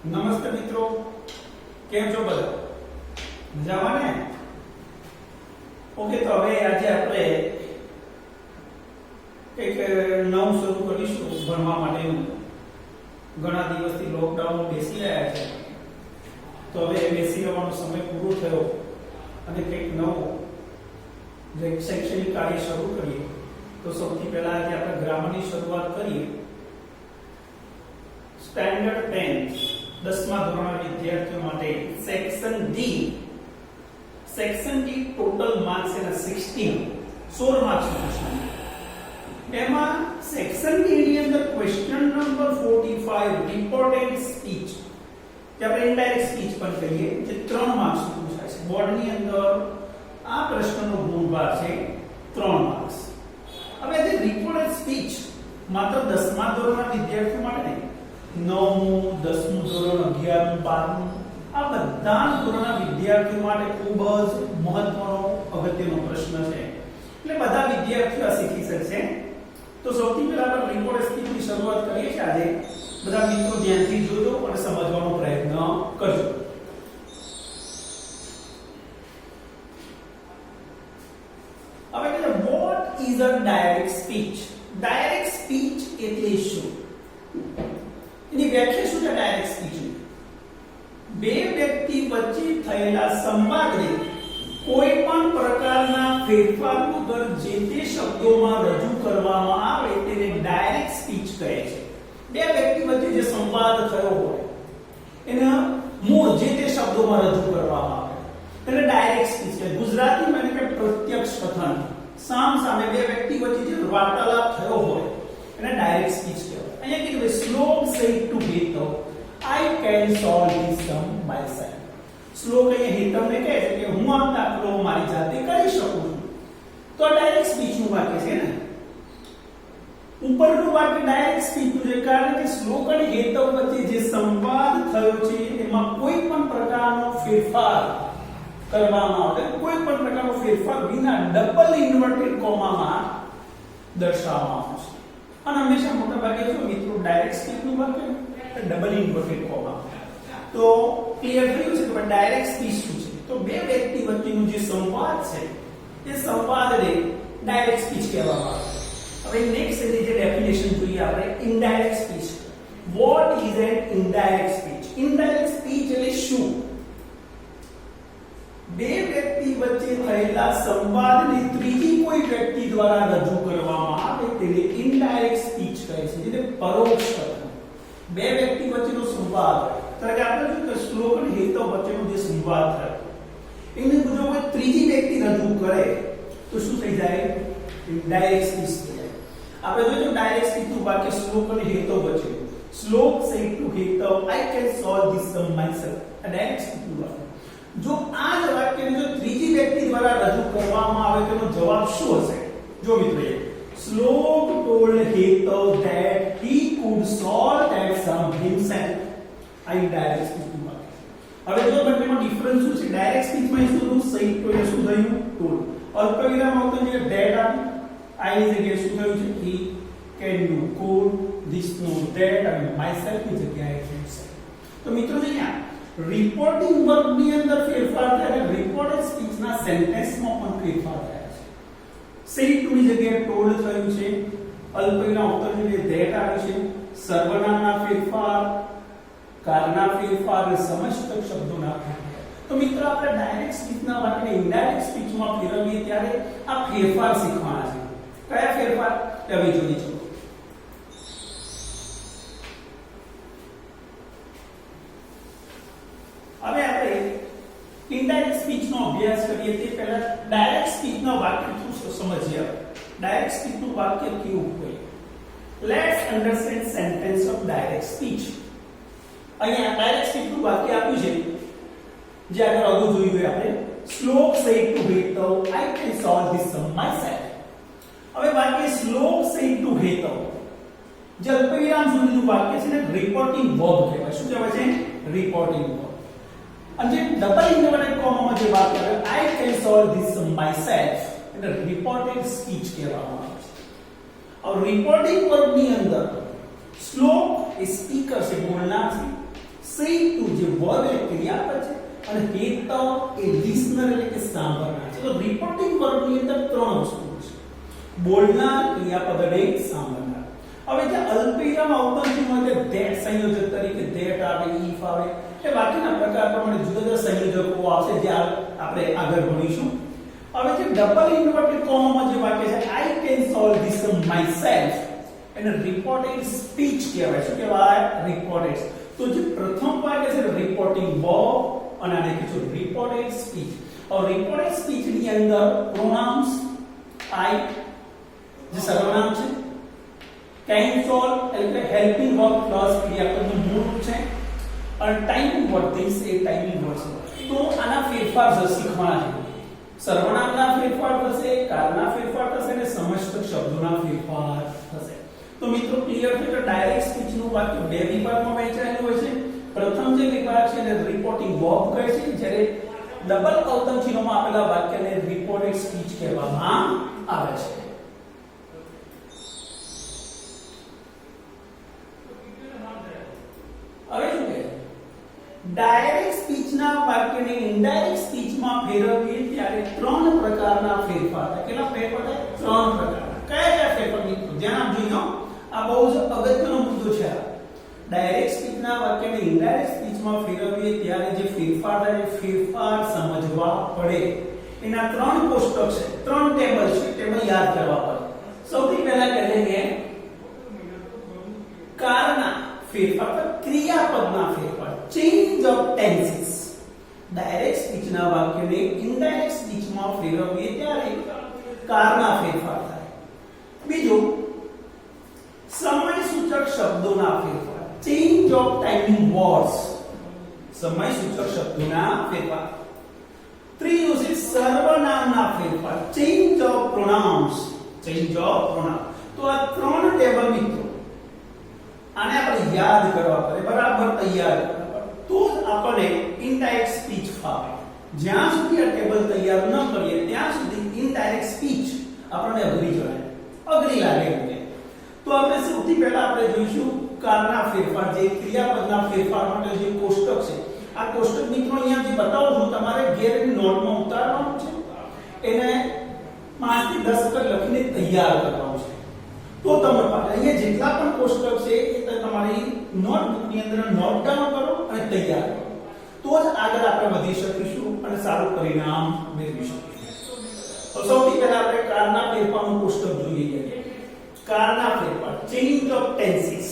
નમસ્તે મિત્રો, કેમ છો બધા? મજામાં ને? ઓકે, તો હવે આજે આપણે એક નવું શરૂ કરીશું ભણવા માટેનું. ઘણા દિવસથી લોકડાઉન બેસી રહ્યા છે, તો હવે બેસી રહેવાનો સમય પૂરો થયો અને કંઈક નવું જે શૈક્ષણિક કાર્ય શરૂ કરીએ. તો સૌથી પહેલા આજે આપણે ગ્રામરની શરૂઆત કરીએ. સ્ટેન્ડર્ડ 10 10મા ધોરણના વિદ્યાર્થીઓ માટે સેક્શન ડી ટોટલ માર્ક્સ એના 16 માર્ક્સ નો પ્રશ્ન. એમાં સેક્શન ડી ની અંદર ક્વેશ્ચન નંબર 45 રિપોર્ટેડ સ્પીચ, જે આપણે ઇનડાયરેક્ટ સ્પીચ પણ કહીએ, જે 3 માર્ક્સ નું પૂછાય છે. બોર્ડની અંદર આ પ્રશ્નનો ગુણભાર છે 3 માર્ક્સ. હવે જે રિપોર્ટેડ સ્પીચ માત્ર 10મા ધોરણના વિદ્યાર્થીઓ માટે નહીં, 9મું, 10મું ધોરણ, 11મું, 12મું, આ બધા ધોરણના વિદ્યાર્થીઓ માટે ખૂબ જ મહત્વનો અગત્યનો પ્રશ્ન છે. એટલે બધા વિદ્યાર્થીઓ આ શીખી શકશે. તો સૌથી પહેલા આપણે રિપોર્ટેડ સ્પીચની શરૂઆત કરીએ છીએ. આજે બધા મિત્રો ધ્યાનથી જોજો અને સમજવાનો પ્રયત્ન કરજો. હવે કે what is a direct speech? Direct speech એટલે શું? એની વ્યાખ્યા શું છે ડાયરેક્ટ સ્પીચની? બે વ્યક્તિ વચ્ચે થયેલા સંવાદને કોઈ પણ પ્રકારના ફેરફાર વગર જે તે શબ્દોમાં રજૂ કરવામાં આવે તેને ડાયરેક્ટ સ્પીચ કહે છે. બે વ્યક્તિ વચ્ચે જે સંવાદ થયો હોય એના મૂળ જે તે શબ્દોમાં રજૂ કરવામાં આવે તેને ડાયરેક્ટ સ્પીચ કહે. ગુજરાતીમાં એને કે પ્રત્યક્ષ કથન, સામ સામે બે વ્યક્તિ વચ્ચે જે વાર્તાલાપ થયો હોય એને ડાયરેક્ટ સ્પીચ કહેવાય. અહીંયા કીધું Shlok said to Hetav, I can solve this sum myself. Shlok અહીંયા હેતવને કહે છે કે હું આ દાખલો મારી જાતે કરી શકું છું. તો આ ડાયરેક્ટ સ્પીચનું વાક્ય છે ને. ઉપરનું વાક્ય ડાયરેક્ટ સ્પીચનું છે કારણ કે શ્લોક અને હેતવ વચ્ચે જે સંવાદ થયો છે એમાં કોઈ પણ પ્રકારનો ફેરફાર કરવામાં આવે, કોઈ પણ પ્રકારનો ફેરફાર વિના ડબલ ઇન્વર્ટેડ કોમામાં દર્શાવવામાં આવે છે. અને હંમેશા મોટા ભાગે જો મિત્રો ડાયરેક્ટ સ્પીચનું વાક્ય ડબલ ઇન્વર્ટેડ કોમા. તો ક્લિયર થયું છે કે ડાયરેક્ટ સ્પીચ શું છે? તો બે વ્યક્તિ વચ્ચેનો જે સંવાદ છે એ સંવાદને ડાયરેક્ટ સ્પીચ કહેવામાં આવે. હવે નેક્સ્ટ એની જે ડેફિનેશન જોઈએ આપણે, indirect speech. What is an indirect speech? Indirect speech એટલે શું? બે વ્યક્તિ વચ્ચે થયેલા સંવાદને ત્રીજી કોઈ વ્યક્તિ દ્વારા રજૂ કરવામાં આવે તેને ઇનડાયરેક્ટ સ્પીચ કહે છે, જેને પરોક્ષ કથન. બે વ્યક્તિ વચ્ચેનો સંવાદ, કારણ કે આપણે જો કે શ્લોક અને હેતવ વચ્ચેનો જે સંવાદ થાય એને જો કોઈ ત્રીજી વ્યક્તિ રજૂ કરે તો શું થઈ જાય? ઇનડાયરેક્ટ સ્પીચ થઈ જાય. આપણે જોઈશું ડાયરેક્ટ સ્પીચનું વાક્ય શ્લોક અને હેતવ વચ્ચે. Shlok said to Hetav, I can solve this sum myself. આ ડાયરેક્ટ સ્પીચનું વાક્ય. જો આ જ વાક્યને જો ત્રીજી વ્યક્તિ દ્વારા રજૂ કરવામાં આવે તો એનો જવાબ શું હશે? જો મિત્રો, શ્લોક told Hetav that he could solve that sum himself. આ ઇનડાયરેક્ટ સ્પીચનું વાક્ય. હવે જો બંનેમાં ડિફરન્સ શું છે? ડાયરેક્ટ સ્પીચમાં શું સહી તો એ શું થયું? told. અલ્પવિરામ આવતો જે that આપ્યું, આ ની જગ્યાએ શું થયું છે? he, can you, could, this, no, that અને myself ની જગ્યાએ himself. તો મિત્રો અહીંયા રિપોર્ટિંગ વર્બની અંદર ફેરફાર થાય અને રિપોર્ટેડ સ્પીચના સેન્ટેન્સમાં પણ ફેરફાર થાય છે. સેડ ટુ ની જગ્યાએ ટોલ્ડ થયું છે, અલ્પવિરામ ઉત્તરની જગ્યાએ ધેટ આવ્યું છે, સર્વનામના ફેરફાર, કારના ફેરફાર અને સમસ્તક શબ્દોના ફેરફાર. તો મિત્રો આપણે ડાયરેક્ટ સ્પીચના વાક્યને ઇનડાયરેક્ટ સ્પીચમાં ફેરવીએ ત્યારે આ ફેરફાર શીખવાના છે. કયા ફેરફાર? હવે જોઈએ છો. હવે આપણે ઇનડાયરેક્ટ સ્પીચનો અભ્યાસ કરીએ તે પહેલા ડાયરેક્ટ સ્પીચના વાક્ય શું સમજીએ. ડાયરેક્ટ સ્પીચનું વાક્ય કેવું હોય? Let's understand sentence of direct speech. અહીંયા ડાયરેક્ટ સ્પીચનું વાક્ય આપ્યું છે જે આગળ અગાઉ જોયું હોય આપણે, Shlok said to Hetav, I can solve this sum myself. હવે વાક્ય શ્લોક સેડ ટુ હેતવ જે અલ્પવિરામ સુધીનું વાક્ય છે ને રિપોર્ટિંગ વર્બ કહેવાય. શું કહેવાય છે? Reporting verb. અને જે ડબલ ઇન્વર્ટેડ કોમામાં જે વાક્ય આવે, આઈ કેન સોલ્વ ધીસ માયસેલ્ફ, એટલે રિપોર્ટેડ સ્પીચ કહેવામાં આવે છે. હવે રિપોર્ટિંગ વર્બની અંદર શ્લોક એ સ્પીકર છે, બોલનાર છે, say to જે વર્બ એટલે ક્રિયાપદ છે અને હેત એ લિસનર એટલે કે સાંભળનાર છે. તો રિપોર્ટિંગ વર્બની અંદર ત્રણ વસ્તુઓ છે: બોલનાર, ક્રિયાપદ અને સાંભળનાર. હવે જે અલ્પવિરામ અવતરણમાં એટલે ધેટ સંયોજક તરીકે ધેટ આવે, ઇફ આવે, એ વાક્યના પ્રકાર પ્રમાણે જુદા જુદા સંયોજકો આવશે જે આપણે આગળ ભણીશું. હવે જે ડબલ ઇન્વર્ટેડ કોમામાં જે વાક્ય છે આઈ કેન સોલ્વ ધીસ માયસેલ્ફ, એને રિપોર્ટેડ સ્પીચ કહેવાય. શું કહેવાય? રિપોર્ટેડ. તો જે પ્રથમ વાક્ય છે રિપોર્ટિંગ વર્બ અને આને કીધું રિપોર્ટેડ સ્પીચ. હવે રિપોર્ટેડ સ્પીચ ની અંદર પ્રોનાઉન્સ આઈ જે સર્વનામ છે, કેન સોલ્વ એટલે હેલ્પિંગ વર્બ પ્લસ ક્રિયાપદનું મૂળ રૂપ છે, અને timing verb this A timing verb છે. તો આના ફેરફાર શીખવાના છે. સર્વનામના ફેરફાર થશે, કારના ફેરફાર થશે અને સમસ્ત શબ્દોના ફેરફાર થશે. તો મિત્રો ક્લિયર છે કે ડાયરેક્ટ સ્પીચ નું વાક્ય બે વિભાગમાં વહેંચાયેલું હોય છે. પ્રથમ જે વિભાગ છે એને રિપોર્ટિંગ વર્બ કહે છે, જ્યારે ડબલ અવતરણ ચિહ્નોમાં આપેલા વાક્યને રિપોર્ટેડ સ્પીચ કહેવામાં આવે છે. હવે શું કહે? ડાયરેક્ટ સ્પીચના વાક્યને ઇનડાયરેક્ટ સ્પીચમાં ફેરવીએ ત્યારે ત્રણ પ્રકારના ફેરફાર થાય. કેટલા ફેરફાર થાય? ત્રણ પ્રકારના. કયા ફેરફાર મિત્રો? ધ્યાન આપજો. આ બહુ જ અગત્યનો મુદ્દો છે. ડાયરેક્ટ સ્પીચના વાક્યને ઇનડાયરેક્ટ સ્પીચમાં ફેરવીએ ત્યારે જે ફેરફાર થાય એ ફેરફાર સમજવા પડે. એના ત્રણ કોષ્ટક છે, ત્રણ ટેબલ છે, ટેબલ યાદ કરવા પડે. સૌથી પહેલા કહેંगे કારના ફેરફાર પર ક્રિયાપદના ફેરફાર, ચેન્જ ઓફ ટેન્સીસ. ડાયરેક્ટ સ્પીચના વાક્યને ઇનડાયરેક્ટ સ્પીચમાં ફેરવીએ ત્યારે કારના ફેરફાર થાય. બીજું સમય સૂચક શબ્દોના ફેરફાર, ચેન્જ ઓફ ટાઈમિંગ વર્ડ્સ, સમય સૂચક શબ્દોના ફેરફાર. ત્રીજું છે સર્વનામના ફેરફાર, change of pronounce, change of pronoun. તો આ ત્રણ ટેબલ મિત્રો આને આપણે યાદ કરવા પડે, બરાબર તૈયાર કરવા પડે, તો જ આપણને ઇનડાયરેક્ટ સ્પીચ ફાવે. જ્યાં સુધી આ ટેબલ તૈયાર ન કરીએ ત્યાં સુધી ઇનડાયરેક્ટ સ્પીચ આપણને અઘરી લાગે. તો આપણે સૌથી પહેલા આપણે જોઈશું કારના ફેરફાર, જે ક્રિયાપદના ફેરફાર માટે જે કોષ્ટક છે. આ કોષ્ટક મિત્રો અહીંયા જે બતાવું છું તમારે ઘેરની નોટમાં ઉતારવાનું છે, એને 5 થી 10 વખત લખીને તૈયાર કરવાનું છે. તો તમે અહીંયા જેટલા પણ કોષ્ટક છે એ તમારી નોટબુકની અંદર નોટ ડાઉન કરો અને તૈયાર કરો. તો જ આગળ આપણે વધી શકીશું અને સારું પરિણામ મેળવી શકીશું. તો સૌથી પહેલા આપણે કારના ફેરફારનું કોષ્ટક જોઈએ. કારના ફેરફાર, change of tenses,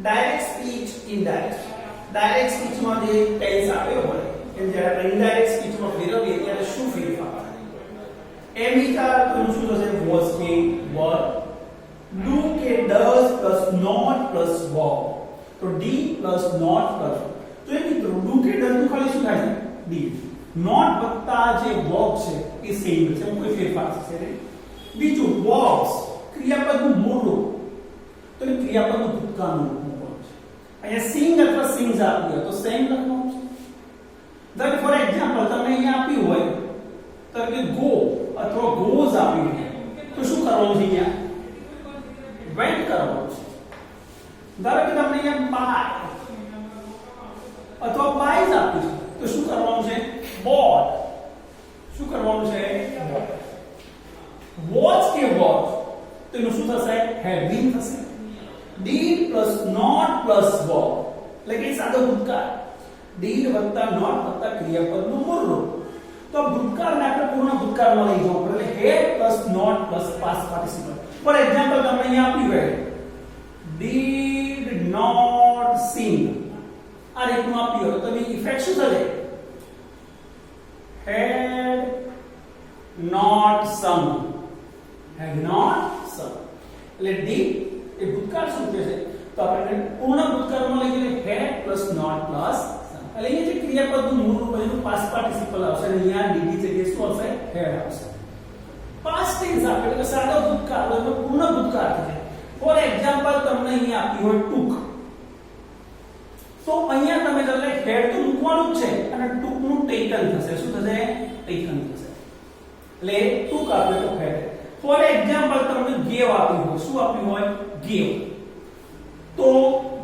direct speech, indirect. Direct સ્પીચમાં જે ટેન્સ આપ્યો હોય કે જ્યારે ઇનડાયરેક્ટ સ્પીચમાં ફેરવીએ ત્યારે શું ફેરફાર થાય? એમ વિચાર તો શું થશે? વોઝ કે વર, ડુ કે does plus not plus verb. તો ડી પ્લસ નોટ પ્લસ. તો એ મિત્રો ડુ કે ડઝ નું ખાલી શું થાય? ડી. નોટ વત્તા જે વર્બ છે એ સેમ છે, કોઈ ફેરફાર થશે નહીં. બીજું વર્બ્સ, ક્રિયાપદનું મૂળ રૂપ, તો એ ક્રિયાપદનું ભૂતકાળનું રૂપ છે. અહીંયા સિંગ અથવા સિંગ્સ આપ્યું હોય તો સેમ લખવાનું છે. ધર ફોર એક્ઝામ્પલ તમે અહીંયા આપ્યું હોય તો કે ગો અથવા ગોઝ આપ્યું હોય તો શું કરવાનું છે? અહીંયા વેન્ટ કરવાનું છે. ધારો કે તમને અહીંયા બાય અથવા બાયઝ આપ્યું છે તો શું કરવાનું છે? બોટ. શું કરવાનું છે? વોચ કે વોચ તો એનું શું થશે? હેડ બીન થશે. Did plus not plus verb એટલે કે સાદો ભૂતકાળ. ડીડ વત્તા નોટ વત્તા ક્રિયાપદનું મૂળ રૂપ. તો ભૂતકાળને આપણે પૂર્ણ ભૂતકાળમાં લઈ જવું પડે એટલે had plus not plus past participle. For example તમને અહીંયા આપ્યું હોય ડીડ નોટ સિંગ, આ રીતનું આપ્યું હોય તો એની ઇફેક્ટ શું થશે? Had not some, had not some. એટલે ડી એ ભૂતકાળ સૂચવે છે તો આપણે પૂર્ણ ભૂતકાળમાં લઈ જઈએ હેડ પ્લસ નોટ પ્લસ સમ. એટલે અહીંયા જે ક્રિયાપદનું મૂળ રૂપ એનું પાસ્ટ પાર્ટિસિપલ આવશે અને અહીંયા ડીડી જગ્યાએ શું આવશે? હેડ આવશે. પાસ્ટ ટેન્સ આપે એટલે સાદો ભૂતકાળ એટલે પૂર્ણ ભૂતકાળ છે. ફોર એક્ઝામ્પલ તમને અહીંયા આપ્યું હોય ટુક, તો અહીંયા તમે એટલે હેડ તો મૂકવાનું જ છે અને ટુક નું ટેકન થશે. શું થશે? ટેકન થશે. એટલે ટુક આપે તો હેડ. ફોર એક્ઝામ્પલ તમને ગેવ આપ્યું હોય, શું આપ્યું હોય? ગેવ. તો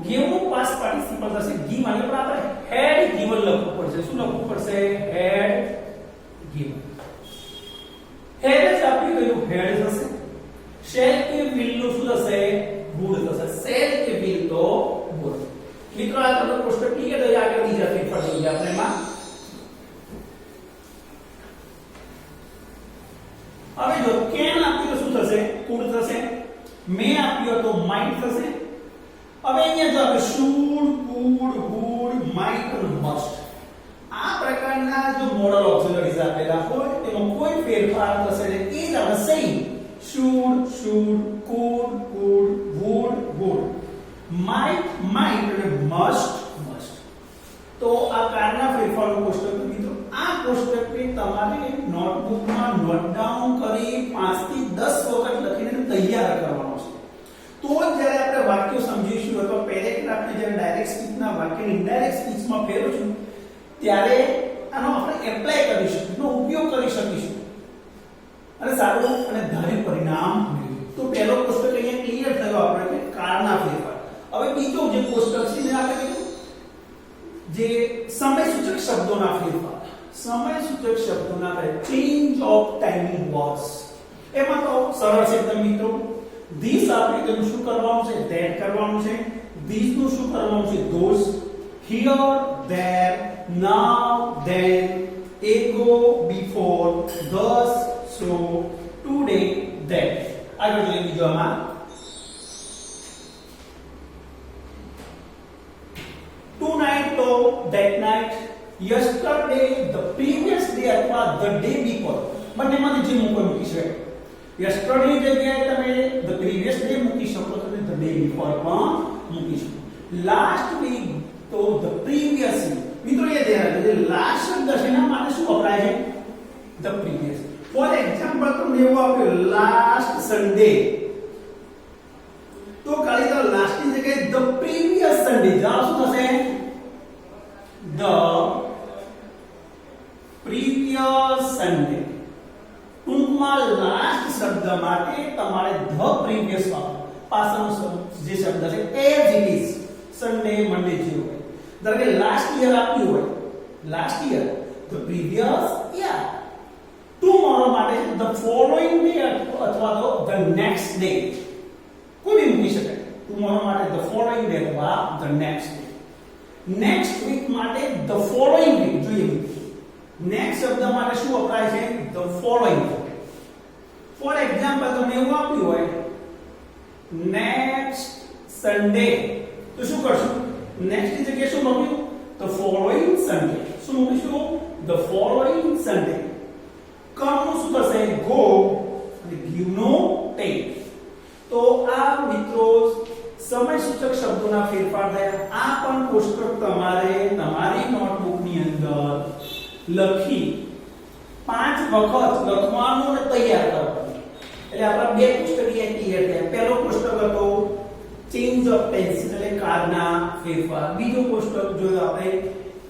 ગેવ નું પાસ્ટ પાર્ટિસિપલ થશે ગીવ એટલે પણ આપણે હેડ ગીવન લખવું પડશે. શું લખવું પડશે? હેડ ગીવન. હેડ જ આપણે કયું હેડ થશે. શેલ કે વિલ નું શું થશે? વુડ થશે. શેલ કે વિલ તો વુડ. મિત્રો આ તમને કોષ્ટક ક્લિયર થઈ આગળ બીજા ફેરફાર થઈ ગયા આપણે એમાં. હવે જો કેન આપ્યું તો શું થશે? કુડ થશે. મે આપ્યો તો માઇટ થશે. હવે અહીંયા જો આપણે શુડ, કુડ, વુડ, માઇટ અને મસ્ટ આ પ્રકારના જો મોડલ ઓક્સિલરીઝ આપેલા હોય તેમાં કોઈ ફેરફાર થશે ને એ જ આપણે same should, could, would, might અને must. તો આ કારના ફેરફારો કોષ્ટક મિત્રો આ કોષ્ટકને તમારે નોટબુકમાં નોટ ડાઉન કરી 5 થી 10 વખત લખીને તૈયાર કરવાનો છે. તો જ્યારે આપણે વાક્યો સમજીશું અથવા પેરેગ્રાફને જ્યારે ડાયરેક્ટ સ્પીચના વાક્યને ઇનડાયરેક્ટ સ્પીચમાં ફેરવશું ત્યારે આનો આપણે એપ્લાય કરીશું, એનો ઉપયોગ કરી શકીશું અને સારું અને ધારી પરિણામ મેળવીશું. તો પહેલો કોષ્ટક અહીંયા ક્લિયર થયો આપણે કે કારના ફેરફાર. હવે બીજો જે કોષ્ટક છે એને આપણે કીધું જે સમયસૂચક શબ્દોના ફેરફાર. સમયસૂચક શબ્દોના ચેન્જ ઓફ ટાઈમિંગ વર્ડ્સ. એમાં તો સરળ છે એકદમ મિત્રો. ધીસ આપણે તેનું શું કરવાનું છે? ધેટ કરવાનું છે. ધીસ નું શું કરવાનું છે? Those. Here, there, now, then, ago, before, thus, so, today, that. આગળ જોઈએ બીજો આમાં tonight તો that night, yesterday, the previous day અથવા the day before બંનેમાંથી જે મૂકી શકે. yesterday ની જગ્યાએ તમે the previous day મૂકી શકો છો, the day before પણ મૂકી શકો. last week તો the previous week. મિત્રો એ ધ્યાન રાખજો લાસ્ટ શબ્દ છે એના માટે શું વપરાય છે? the previous. ફોર એક્ઝામ્પલ તમને એવું આપ્યું લાસ્ટ સન્ડે તો ખાલી તો લાસ્ટ ની જગ્યાએ ધ પ્રીવિયસ સન્ડે જવાબ શું થશે? The previous Sunday. ટૂંકમાં લાસ્ટ શબ્દ માટે તમારે ધ પ્રીવિયસ પાછળનો જે શબ્દ છે એઝ ઇટ ઇઝ સન્ડે મંડે જેવું હોય. ધારો કે લાસ્ટ યર આપ્યું હોય last year the previous year. Tomorrow માટે ધ ફોલોઈંગ ડે અથવા તો ધ નેક્સ્ટ ડે કોઈ બી મૂકી શકાય. ટુમોરો માટે ધ ફોલોઈંગ ડે અથવા the next day. Next week માટે ધ ફોલોઈંગ વીક. જોઈએ નેક્સ્ટ શબ્દ માટે શું વપરાય છે? The following. ફોર એક્ઝામ્પલ તમને એવું આપ્યું હોય નેક્સ્ટ સન્ડે તો શું કરશું? નેક્સ્ટ ની જગ્યાએ શું મૂક્યું? The following Sunday. શું મૂકીશું? The following Sunday. કમ નું શું થશે? ગો. અને ગીવ નો ટેક. તો આ મિત્રો સમયસૂચક શબ્દોના ફેરફાર થયા. આ પણ કોષ્ટક તમારે તમારી નોટબુકની અંદર લખી 5 વખત લખવાનું અને તૈયાર કરવાનું. એટલે આપણા બે કોષ્ટક ક્લિયર થયા. પહેલો કોષ્ટક હતો ચેન્જ ઓફ ટેન્સ એટલે કાળના ફેરફાર. બીજો કોષ્ટક જોયો આપણે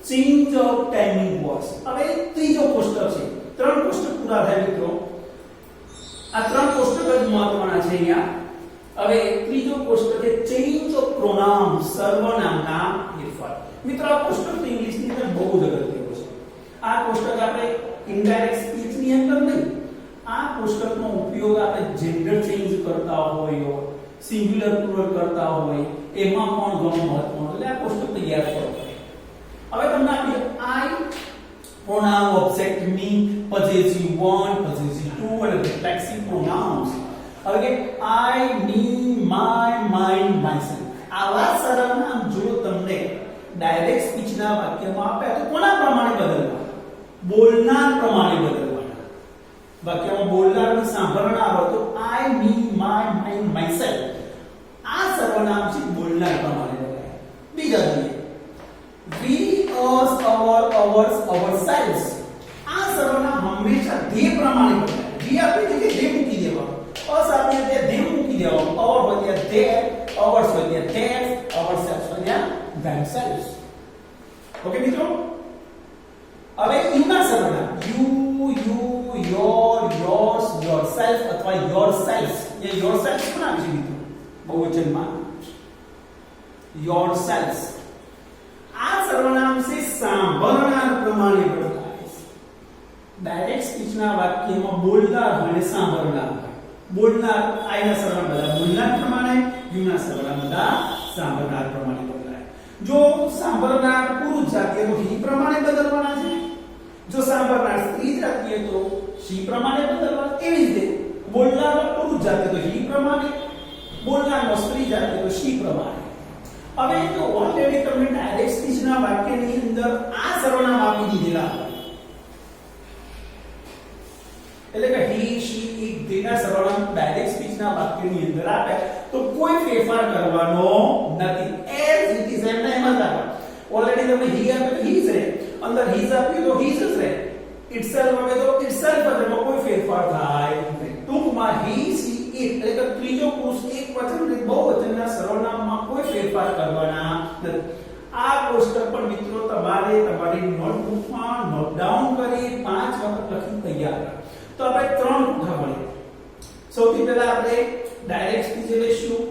ચેન્જ ઓફ ટાઈમિંગ વર્ડ્સ. હવે ત્રીજો કોષ્ટક છે. 3 કોષ્ટક પૂરા થયા મિત્રો. આ 3 કોષ્ટક જ મહત્વના છે અહીંયા. હવે ત્રીજો કોષ્ટક છે ચેન્જ ઓફ પ્રોનાઉન્સ સર્વનામના ફેરફાર. મિત્રો આ કોષ્ટક તો ઇંગ્લિશની અંદર બહુ જ અગત્યનું છે. આ કોષ્ટક આપણે ઇનડાયરેક્ટ સ્પીચ ની અંદર નહીં, આ કોષ્ટકનો ઉપયોગ આપણે જેન્ડર ચેન્જ કરતા હોય સિંગ્યુલર પ્લુરલ કરતા હોય એમાં પણ ઘણો મહત્વનો. એટલે આ કોષ્ટક તૈયાર કરો. હવે તમને આપી આઈ pronoun object me possessive one possessive two અને reflexive pronouns. હવે કે I me my mine myself આવા સર્વનામ જો તમને ડાયરેક્ટ સ્પીચ ના વાક્યમાં આપે તો કોના પ્રમાણે બદલવા? બોલનાર પ્રમાણે બદલવાના. વાક્યમાં બોલનારને સાંભળનાર હોય તો I me my mine myself આ સર્વનામ છે બોલનાર પ્રમાણે બદલાય. બીજા જોઈએ we us our ours ourselves આ સર્વનામ હંમેશા ધ્યેય પ્રમાણે બદલાય. we આપણી જગ્યાએ ધ્યેય મૂકી દેવાનું, us આપણી જગ્યાએ ધ્યેય મૂકી દેવાનું, our હોય ત્યાં their, ours હોય ત્યાં theirs, ourselves હોય ત્યાં themselves. ઓકે મિત્રો. હવે યુના સર્વનામ you your yours yourself અથવા yourselves. એ yourselves કોણ છે મિત્રો? બહુવચનમાં yourselves. આ સર્વનામ છે સાંભળનાર પ્રમાણે બદલાય છે. ડાયરેક્ટ સ્પીચ ના વાક્યમાં બોલનાર અને સાંભળનાર. બોલનાર આના સર્વનામ બધા બોલનાર પ્રમાણે, યુ ના સર્વનામ બધા સાંભળનાર પ્રમાણે બદલાય. જો સાંભળનાર પુરુષ જાતીય તો હી પ્રમાણે બદલવાના છે. જો સાંભળનાર સ્ત્રી જાતીય તો શી પ્રમાણે બદલવાના. એવી રીતે બોલનાર પુરુષ જાતીય તો હી પ્રમાણે, બોલનાર સ્ત્રી જાતીય તો શી પ્રમાણે. હવે તો ઓલરેડી તમને ડાયરેક્ટ સ્પીચ ના વાક્યની અંદર આ સર્વનામ આપી દીધેલા હોય, એટલે કે he she it તેના સર્વનામ ડાયરેક્ટ સ્પીચ ના વાક્યની અંદર આપે તો કોઈ ફેરફાર કરવાનો નથી. as it is એમ ના એમ જ આપે. ઓલરેડી તમને he આપે તો he જ રહે, અંદર his આપ્યું તો his જ રહે, itself આપે તો itself જ રહે, કોઈ ફેરફાર થાય નહીં. ટૂંકમાં he she it એટલે કે ત્રીજો પુરુષ એક વચન અને બહુવચનના સર્વનામમાં કોઈ ફેરફાર કરવાના નથી. આ કોષ્ટક પણ મિત્રો તમારે તમારી નોટબુકમાં નોટ ડાઉન કરી 5 વખત લખી તૈયાર કરો. તો આપણે ત્રણ મુદ્દા ભણીએ. સૌથી પહેલા આપણે ડાયરેક્ટ સ્પીચ લેશું,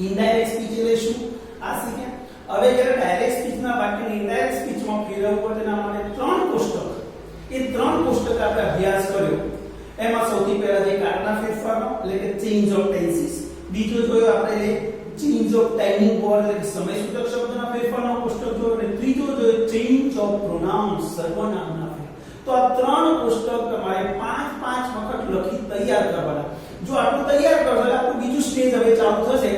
ઇનડાયરેક્ટ સ્પીચ લેશું. આ શીખ્યા. હવે જ્યારે ડાયરેક્ટ સ્પીચના વાક્યને ઇનડાયરેક્ટ સ્પીચમાં ફેરવવું તેના માટે ત્રણ કોષ્ટક, એ ત્રણ કોષ્ટક આપણે અભ્યાસ કર્યો. એમાં સૌથી પહેલા જે કાળના ફેરફારો એટલે કે ચેન્જ ઓફ ટેન્સીસ, બીજો જોયો આપણે ચેન્જ ઓફ ટાઈમિંગ વર્ડ એટલે કે સમય સૂચક શબ્દના ફેરફારનો કોષ્ટક જોયો, અને ત્રીજો જોયો ચેન્જ ઓફ પ્રોનાઉન્સ સર્વનામના. તો આ ત્રણ કોષ્ટક તમારે 5 વખત લખી તૈયાર કરવાના. જો આટલું તૈયાર કરશો એટલે આપણું બીજું સ્ટેજ હવે ચાલુ થશે,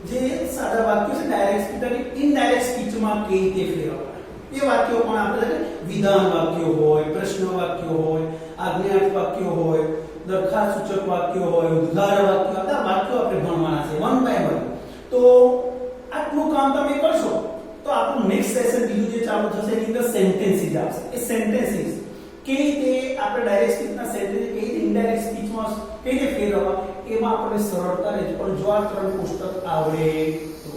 જે સાદા વાક્યો છે ડાયરેક્ટ સ્પીચ અને ઇનડાયરેક્ટ સ્પીચમાં કેવી રીતે ફેરવવાના. એ વાક્યો પણ આપણે વિધાન વાક્યો હોય, પ્રશ્ન વાક્યો હોય, આજ્ઞાર્થ વાક્યો હોય, દરખાસ્ત સૂચક વાક્યો હોય, ઉદ્ગાર વાક્યો, આ વાક્યો આપણે ભણવાના છે વન બાય વન. તો આટલું કામ તમે કરશો તો આપણું નેક્સ્ટ સેશન બીજું જે ચાલુ થશે એની અંદર સેન્ટેન્સીસ આવશે. એ સેન્ટેન્સીસ કેવી રીતે આપણે ડાયરેક્ટ સ્પીચના સેન્ટેન્સ કેવી રીતે ઇનડાયરેક્ટ સ્પીચમાં કેવી રીતે ફેરવવા એમાં આપણે સરળતા રહેશે. પણ જો આ ત્રણ પુસ્તક આવડે તો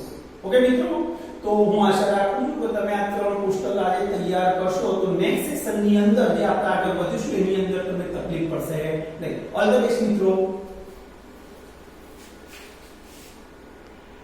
ઓકે મિત્રો. તો હું આશા રાખું છું કે તમે આ ત્રણ પુસ્તક આજે તૈયાર કરશો તો નેક્સ્ટ સેશનની અંદર જે આપણે આગળ વધીશું એની અંદર તમને તકલીફ પડશે નહીં. ઓલ ધ બેસ્ટ મિત્રો.